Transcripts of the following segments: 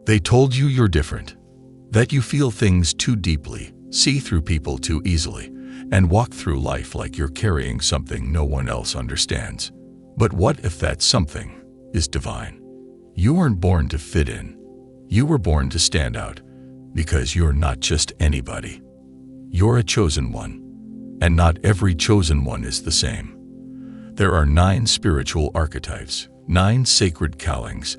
They told you you're different, that you feel things too deeply, see through people too easily, and walk through life like you're carrying something no one else understands. But what if that something is divine? You weren't born to fit in. You were born to stand out, because you're not just anybody. You're a chosen one, and not every chosen one is the same. There are 9 spiritual archetypes, 9 sacred callings,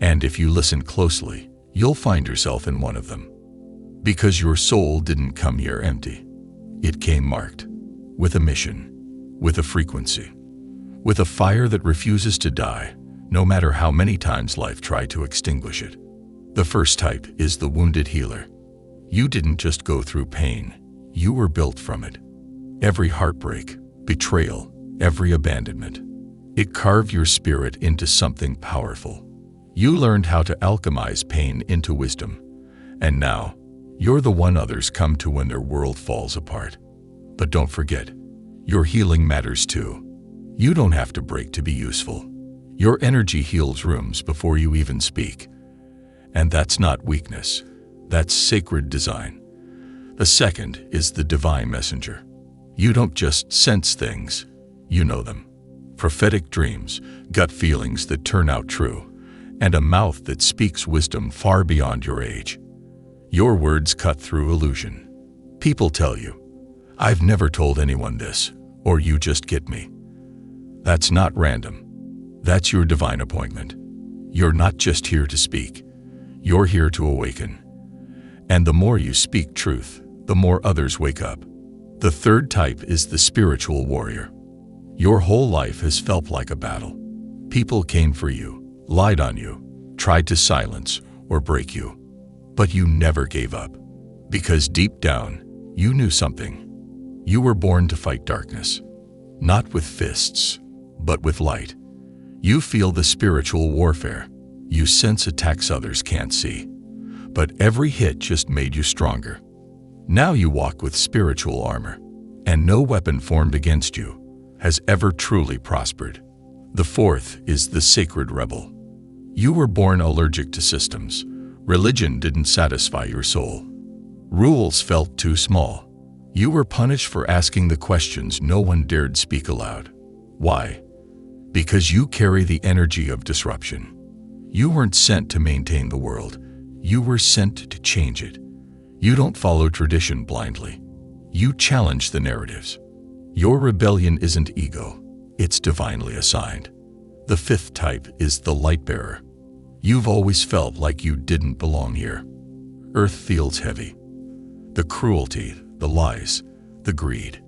and if you listen closely, you'll find yourself in one of them. Because your soul didn't come here empty. It came marked, with a mission, with a frequency, with a fire that refuses to die, no matter how many times life tried to extinguish it. The first type is the wounded healer. You didn't just go through pain, you were built from it. Every heartbreak, betrayal, every abandonment. It carved your spirit into something powerful. You learned how to alchemize pain into wisdom. And now, you're the one others come to when their world falls apart. But don't forget, your healing matters too. You don't have to break to be useful. Your energy heals rooms before you even speak. And that's not weakness. That's sacred design. The second is the divine messenger. You don't just sense things, you know them. Prophetic dreams, gut feelings that turn out true, and a mouth that speaks wisdom far beyond your age. Your words cut through illusion. People tell you, "I've never told anyone this," or "You just get me." That's not random. That's your divine appointment. You're not just here to speak. You're here to awaken. And the more you speak truth, the more others wake up. The third type is the spiritual warrior. Your whole life has felt like a battle. People came for you, lied on you, tried to silence or break you. But you never gave up. Because deep down, you knew something. You were born to fight darkness. Not with fists, but with light. You feel the spiritual warfare. You sense attacks others can't see. But every hit just made you stronger. Now you walk with spiritual armor, and no weapon formed against you has ever truly prospered. The fourth is the sacred rebel. You were born allergic to systems. Religion didn't satisfy your soul. Rules felt too small. You were punished for asking the questions no one dared speak aloud. Why? Because you carry the energy of disruption. You weren't sent to maintain the world. You were sent to change it. You don't follow tradition blindly. You challenge the narratives. Your rebellion isn't ego. It's divinely assigned. The fifth type is the light bearer. You've always felt like you didn't belong here. Earth feels heavy. The cruelty, the lies, the greed.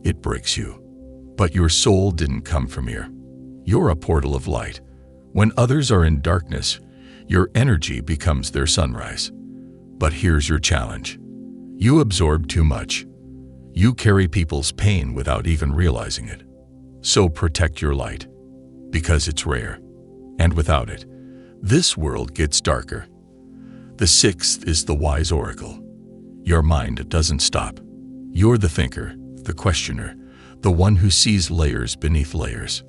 It breaks you. But your soul didn't come from here. You're a portal of light. When others are in darkness, your energy becomes their sunrise. But here's your challenge. You absorb too much. You carry people's pain without even realizing it. So protect your light, because it's rare. And without it, this world gets darker. The sixth is the wise oracle. Your mind doesn't stop. You're the thinker, the questioner, the one who sees layers beneath layers.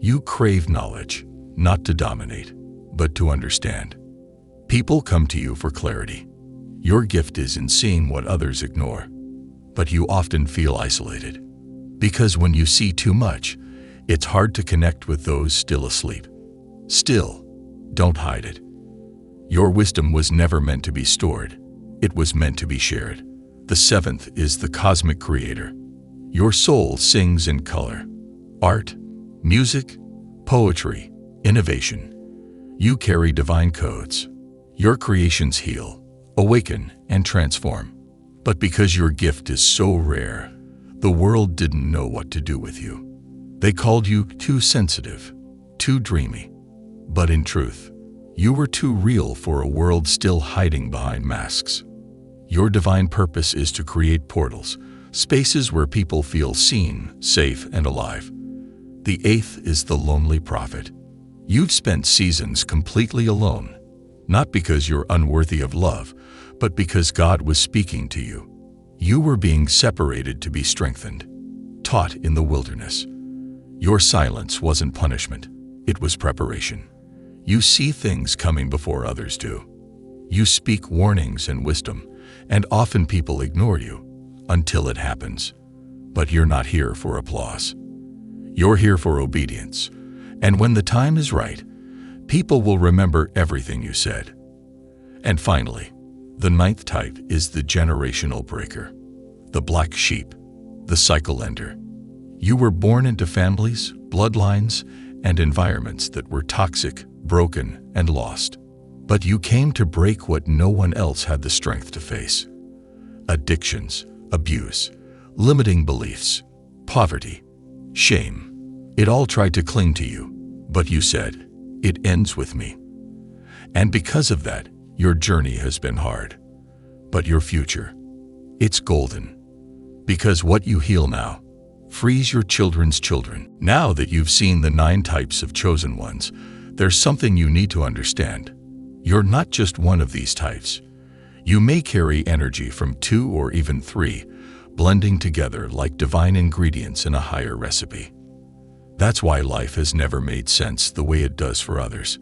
You crave knowledge, not to dominate, but to understand. People come to you for clarity. Your gift is in seeing what others ignore. But you often feel isolated. Because when you see too much, it's hard to connect with those still asleep. Still, don't hide it. Your wisdom was never meant to be stored. It was meant to be shared. The seventh is the cosmic creator. Your soul sings in color. Art, music, poetry, innovation. You carry divine codes. Your creations heal, awaken, and transform. But because your gift is so rare, the world didn't know what to do with you. They called you too sensitive, too dreamy. But in truth, you were too real for a world still hiding behind masks. Your divine purpose is to create portals, spaces where people feel seen, safe, and alive. The eighth is the lonely prophet. You've spent seasons completely alone, not because you're unworthy of love, but because God was speaking to you. You were being separated to be strengthened, taught in the wilderness. Your silence wasn't punishment, it was preparation. You see things coming before others do. You speak warnings and wisdom, and often people ignore you until it happens. But you're not here for applause. You're here for obedience. And when the time is right, people will remember everything you said. And finally, the 9th type is the generational breaker, the black sheep, the cycle ender. You were born into families, bloodlines, and environments that were toxic, broken, and lost. But you came to break what no one else had the strength to face. Addictions, abuse, limiting beliefs, poverty, shame. It all tried to cling to you, but you said, "It ends with me." And because of that, your journey has been hard. But your future, it's golden. Because what you heal now frees your children's children. Now that you've seen the 9 types of chosen ones, there's something you need to understand. You're not just one of these types. You may carry energy from 2 or even 3, blending together like divine ingredients in a higher recipe. That's why life has never made sense the way it does for others.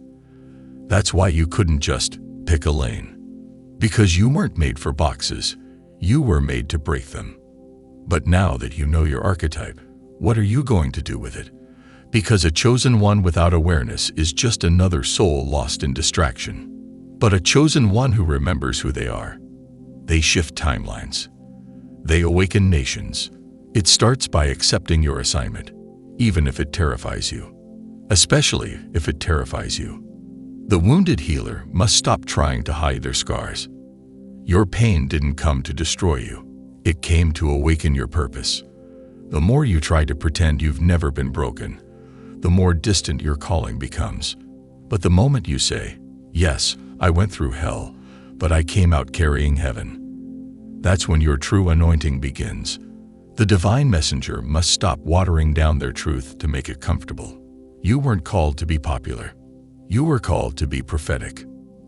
That's why you couldn't just pick a lane. Because you weren't made for boxes, you were made to break them. But now that you know your archetype, what are you going to do with it? Because a chosen one without awareness is just another soul lost in distraction. But a chosen one who remembers who they are. They shift timelines. They awaken nations. It starts by accepting your assignment, even if it terrifies you. Especially if it terrifies you. The wounded healer must stop trying to hide their scars. Your pain didn't come to destroy you. It came to awaken your purpose. The more you try to pretend you've never been broken, the more distant your calling becomes. But the moment you say, "Yes, I went through hell, but I came out carrying heaven," that's when your true anointing begins. The divine messenger must stop watering down their truth to make it comfortable. You weren't called to be popular. You were called to be prophetic.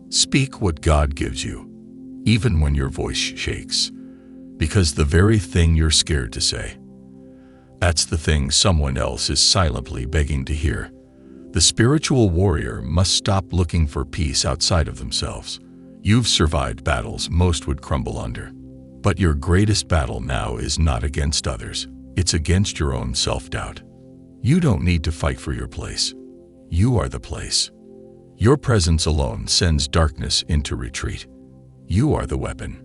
Speak what God gives you, even when your voice shakes. Because the very thing you're scared to say, that's the thing someone else is silently begging to hear. The spiritual warrior must stop looking for peace outside of themselves. You've survived battles most would crumble under. But your greatest battle now is not against others. It's against your own self-doubt. You don't need to fight for your place. You are the place. Your presence alone sends darkness into retreat. You are the weapon.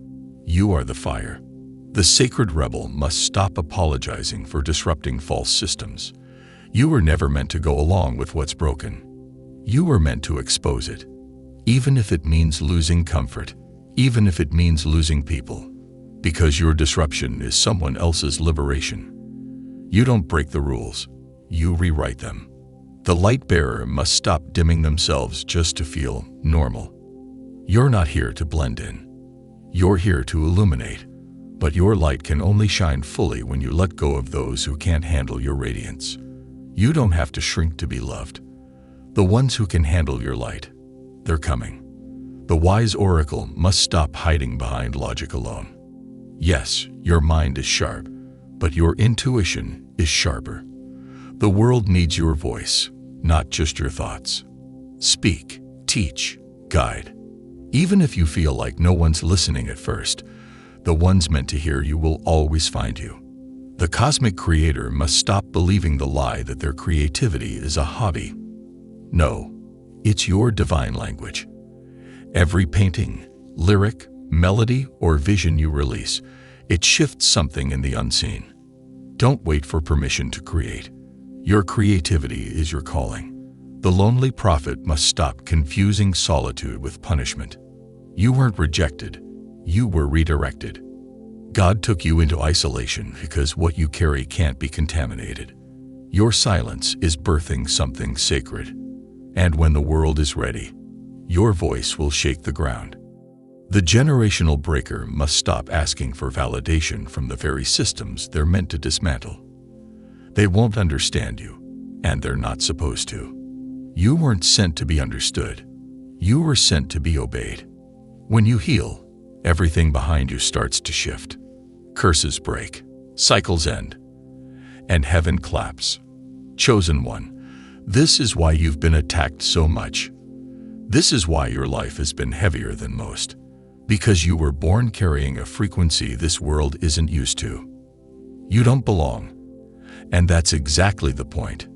You are the fire. The sacred rebel must stop apologizing for disrupting false systems. You were never meant to go along with what's broken. You were meant to expose it, even if it means losing comfort, even if it means losing people, because your disruption is someone else's liberation. You don't break the rules, you rewrite them. The light bearer must stop dimming themselves just to feel normal. You're not here to blend in. You're here to illuminate. But your light can only shine fully when you let go of those who can't handle your radiance. You don't have to shrink to be loved. The ones who can handle your light, they're coming. The wise oracle must stop hiding behind logic alone. Yes, your mind is sharp, but your intuition is sharper. The world needs your voice, not just your thoughts. Speak, teach, guide. Even if you feel like no one's listening at first, the ones meant to hear you will always find you. The cosmic creator must stop believing the lie that their creativity is a hobby. No, it's your divine language. Every painting, lyric, melody, or vision you release, it shifts something in the unseen. Don't wait for permission to create. Your creativity is your calling. The lonely prophet must stop confusing solitude with punishment. You weren't rejected. You were redirected. God took you into isolation because what you carry can't be contaminated. Your silence is birthing something sacred. And when the world is ready, your voice will shake the ground. The generational breaker must stop asking for validation from the very systems they're meant to dismantle. They won't understand you, and they're not supposed to. You weren't sent to be understood. You were sent to be obeyed. When you heal, everything behind you starts to shift. Curses break, cycles end, and heaven claps. Chosen one, this is why you've been attacked so much. This is why your life has been heavier than most. Because you were born carrying a frequency this world isn't used to. You don't belong. And that's exactly the point.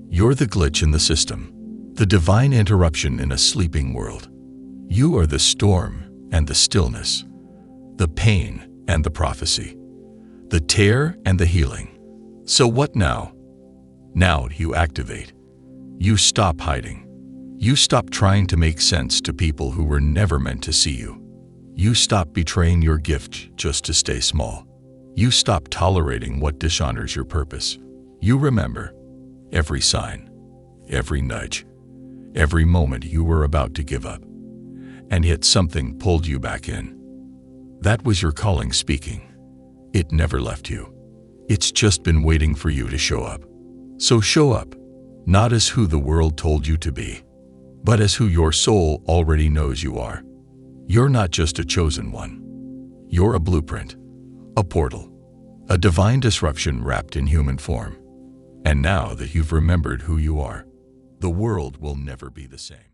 You're the glitch in the system, the divine interruption in a sleeping world. You are the storm and the stillness, the pain and the prophecy, the tear and the healing. So what now? Now you activate. You stop hiding. You stop trying to make sense to people who were never meant to see you. You stop betraying your gift just to stay small. You stop tolerating what dishonors your purpose. You remember every sign, every nudge, every moment you were about to give up. And yet something pulled you back in. That was your calling speaking. It never left you. It's just been waiting for you to show up. So show up, not as who the world told you to be, but as who your soul already knows you are. You're not just a chosen one. You're a blueprint, a portal, a divine disruption wrapped in human form. And now that you've remembered who you are, the world will never be the same.